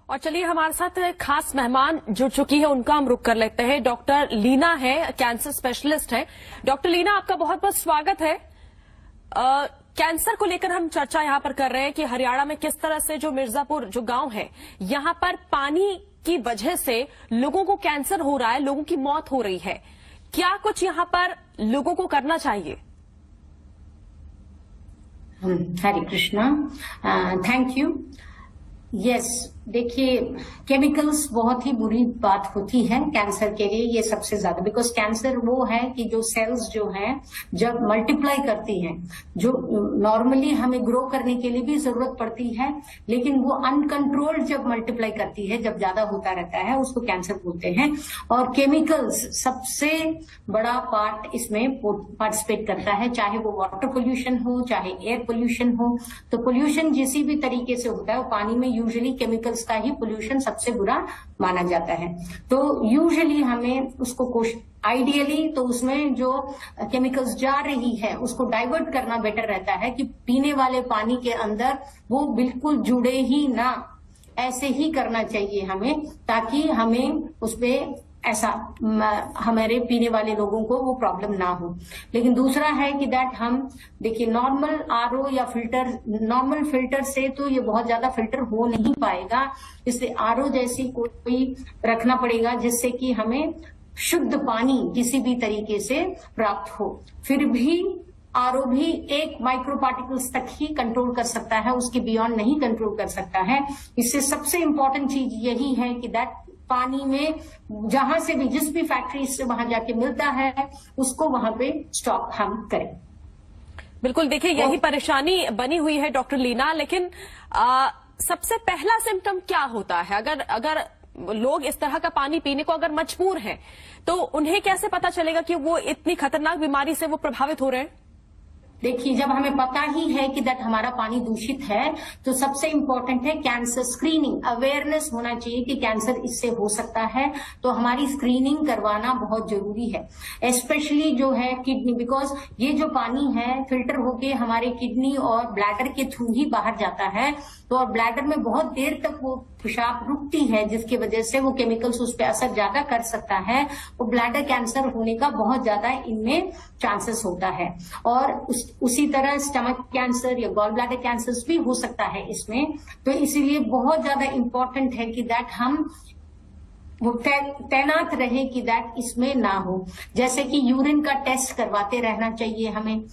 और चलिए हमारे साथ खास मेहमान जुड़ चुकी है, उनका हम रुक कर लेते हैं। डॉक्टर लीना है, कैंसर स्पेशलिस्ट है। डॉक्टर लीना, आपका बहुत बहुत स्वागत है। कैंसर को लेकर हम चर्चा यहाँ पर कर रहे हैं कि हरियाणा में किस तरह से जो मिर्जापुर जो गांव है, यहाँ पर पानी की वजह से लोगों को कैंसर हो रहा है, लोगों की मौत हो रही है। क्या कुछ यहाँ पर लोगों को करना चाहिए? हरे कृष्णा, थैंक यू। यस, देखिए केमिकल्स बहुत ही बुरी बात होती है कैंसर के लिए, ये सबसे ज्यादा, बिकॉज कैंसर वो है कि जो सेल्स जो हैं जब मल्टीप्लाई करती हैं, जो नॉर्मली हमें ग्रो करने के लिए भी जरूरत पड़ती है, लेकिन वो अनकंट्रोल्ड जब मल्टीप्लाई करती है, जब ज्यादा होता रहता है, उसको कैंसर बोलते हैं। और केमिकल्स सबसे बड़ा पार्ट इसमें पार्टिसिपेट करता है, चाहे वो वाटर पोल्यूशन हो, चाहे एयर पोल्यूशन हो। तो पोल्यूशन जिसी भी तरीके से होता है, पानी में यूजुअली केमिकल्स का ही पोल्यूशन सबसे बुरा माना जाता है। तो यूजुअली हमें उसको आइडियली तो उसमें जो केमिकल्स जा रही है उसको डाइवर्ट करना बेटर रहता है कि पीने वाले पानी के अंदर वो बिल्कुल जुड़े ही ना, ऐसे ही करना चाहिए हमें, ताकि हमें उसपे ऐसा हमारे पीने वाले लोगों को वो प्रॉब्लम ना हो। लेकिन दूसरा है कि दैट हम देखिए नॉर्मल आरओ या फिल्टर, नॉर्मल फिल्टर से तो ये बहुत ज्यादा फिल्टर हो नहीं पाएगा, इसलिए आरओ जैसी कोई रखना पड़ेगा जिससे कि हमें शुद्ध पानी किसी भी तरीके से प्राप्त हो। फिर भी आरओ भी एक माइक्रो पार्टिकल्स तक ही कंट्रोल कर सकता है, उसके बियॉन्ड नहीं कंट्रोल कर सकता है। इससे सबसे इंपॉर्टेंट चीज यही है कि दैट पानी में जहां से भी, जिस भी फैक्ट्री से वहां जाके मिलता है, उसको वहां पे स्टॉप हम करें। बिल्कुल, देखिए यही परेशानी बनी हुई है डॉक्टर लीना। लेकिन सबसे पहला सिम्टम क्या होता है? अगर लोग इस तरह का पानी पीने को अगर मजबूर हैं, तो उन्हें कैसे पता चलेगा कि वो इतनी खतरनाक बीमारी से वो प्रभावित हो रहे हैं? देखिए, जब हमें पता ही है कि दैट हमारा पानी दूषित है, तो सबसे इंपॉर्टेंट है कैंसर स्क्रीनिंग। अवेयरनेस होना चाहिए कि कैंसर इससे हो सकता है, तो हमारी स्क्रीनिंग करवाना बहुत जरूरी है। स्पेशली जो है किडनी, बिकॉज ये जो पानी है फिल्टर होके हमारे किडनी और ब्लैडर के थ्रू ही बाहर जाता है, तो और ब्लैडर में बहुत देर तक वो पेशाब रुकती है, जिसकी वजह से वो केमिकल्स उस पर असर ज्यादा कर सकता है, वो ब्लैडर कैंसर होने का बहुत ज्यादा इनमें चांसेस होता है। और उसी तरह स्टमक कैंसर या गॉल ब्लैडर कैंसर भी हो सकता है इसमें। तो इसीलिए बहुत ज्यादा इंपॉर्टेंट है कि दैट हम वो तैनात रहे कि दैट इसमें ना हो। जैसे कि यूरिन का टेस्ट करवाते रहना चाहिए हमें,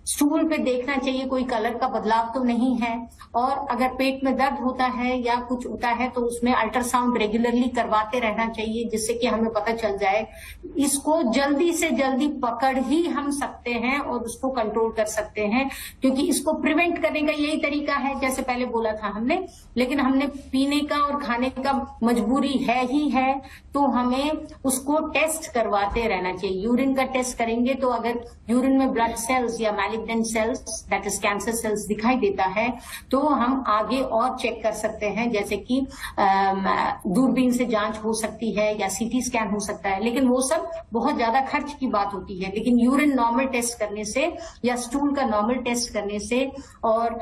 स्टूल पे देखना चाहिए कोई कलर का बदलाव तो नहीं है, और अगर पेट में दर्द होता है या कुछ होता है तो उसमें अल्ट्रासाउंड रेगुलरली करवाते रहना चाहिए, जिससे कि हमें पता चल जाए। इसको जल्दी से जल्दी पकड़ ही हम सकते हैं और उसको कंट्रोल कर सकते हैं, क्योंकि इसको प्रिवेंट करने का यही तरीका है, जैसे पहले बोला था हमने। लेकिन हमने पीने का और खाने का मजबूरी है ही है, तो हमें उसको टेस्ट करवाते रहना चाहिए। यूरिन का टेस्ट करेंगे तो अगर यूरिन में ब्लड सेल्स या malignant sales, that is cancer cells, दिखाई देता है, तो हम आगे और चेक कर सकते हैं, जैसे कि दूरबीन से जांच हो सकती है या सीटी स्कैन हो सकता है। लेकिन वो सब बहुत ज्यादा खर्च की बात होती है। लेकिन यूरिन नॉर्मल टेस्ट करने से या स्टूल का नॉर्मल टेस्ट करने से, और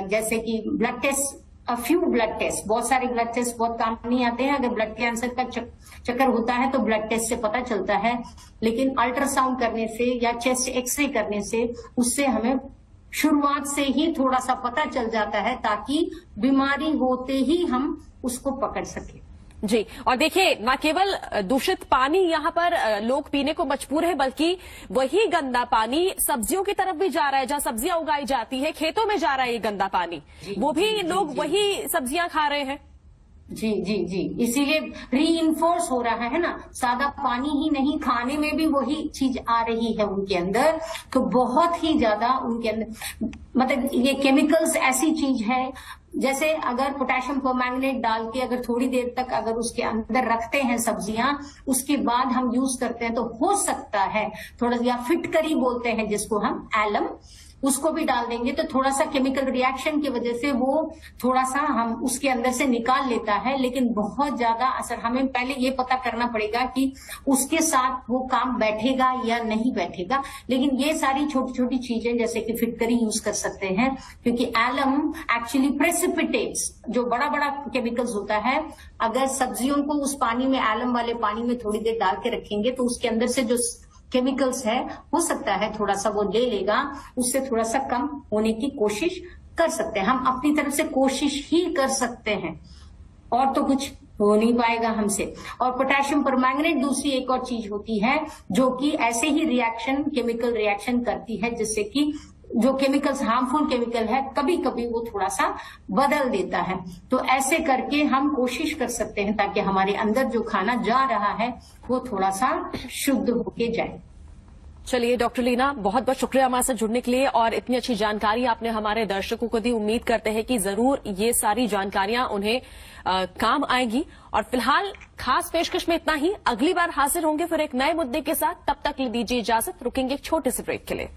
जैसे कि blood test, few blood test, बहुत सारे ब्लड टेस्ट बहुत काम नहीं आते हैं। अगर ब्लड कैंसर का चक्कर होता है तो ब्लड टेस्ट से पता चलता है, लेकिन अल्ट्रासाउंड करने से या चेस्ट एक्सरे करने से, उससे हमें शुरुआत से ही थोड़ा सा पता चल जाता है, ताकि बीमारी होते ही हम उसको पकड़ सके। जी, और देखिए न केवल दूषित पानी यहाँ पर लोग पीने को मजबूर है, बल्कि वही गंदा पानी सब्जियों की तरफ भी जा रहा है। जहाँ सब्जियां उगाई जाती है, खेतों में जा रहा है ये गंदा पानी, वो भी लोग वही सब्जियां खा रहे हैं। जी जी जी, इसीलिए रीइंफोर्स हो रहा है ना, सादा पानी ही नहीं, खाने में भी वही चीज आ रही है उनके अंदर। तो बहुत ही ज्यादा उनके अंदर, मतलब ये केमिकल्स ऐसी चीज है, जैसे अगर पोटेशियम परमैंगनेट डाल के अगर थोड़ी देर तक अगर उसके अंदर रखते हैं सब्जियां, उसके बाद हम यूज करते हैं, तो हो सकता है थोड़ा, या फिटकरी बोलते हैं जिसको हम, एलम, उसको भी डाल देंगे तो थोड़ा सा केमिकल रिएक्शन की वजह से वो थोड़ा सा हम उसके अंदर से निकाल लेता है, लेकिन बहुत ज्यादा असर हमें पहले ये पता करना पड़ेगा कि उसके साथ वो काम बैठेगा या नहीं बैठेगा। लेकिन ये सारी छोटी छोटी चीजें जैसे कि फिटकरी यूज कर सकते हैं, क्योंकि एलम एक्चुअली प्रेसिपिटेट्स, जो बड़ा बड़ा केमिकल्स होता है, अगर सब्जियों को उस पानी में एलम वाले पानी में थोड़ी देर डाल के रखेंगे तो उसके अंदर से जो केमिकल्स है हो सकता है थोड़ा सा वो ले लेगा, उससे थोड़ा सा कम होने की कोशिश कर सकते हैं। हम अपनी तरफ से कोशिश ही कर सकते हैं और तो कुछ हो नहीं पाएगा हमसे। और पोटेशियम परमैंगनेट दूसरी एक और चीज होती है जो कि ऐसे ही रिएक्शन, केमिकल रिएक्शन करती है, जिससे कि जो केमिकल्स हार्मफुल केमिकल है कभी कभी वो थोड़ा सा बदल देता है। तो ऐसे करके हम कोशिश कर सकते हैं ताकि हमारे अंदर जो खाना जा रहा है वो थोड़ा सा शुद्ध होके जाए। चलिए डॉक्टर लीना, बहुत बहुत शुक्रिया हमारे साथ जुड़ने के लिए और इतनी अच्छी जानकारी आपने हमारे दर्शकों को दी। उम्मीद करते हैं कि जरूर ये सारी जानकारियां उन्हें काम आएगी। और फिलहाल खास पेशकश में इतना ही। अगली बार हाजिर होंगे फिर एक नए मुद्दे के साथ। तब तक दीजिए इजाजत, रुकेंगे एक छोटे से ब्रेक के लिए।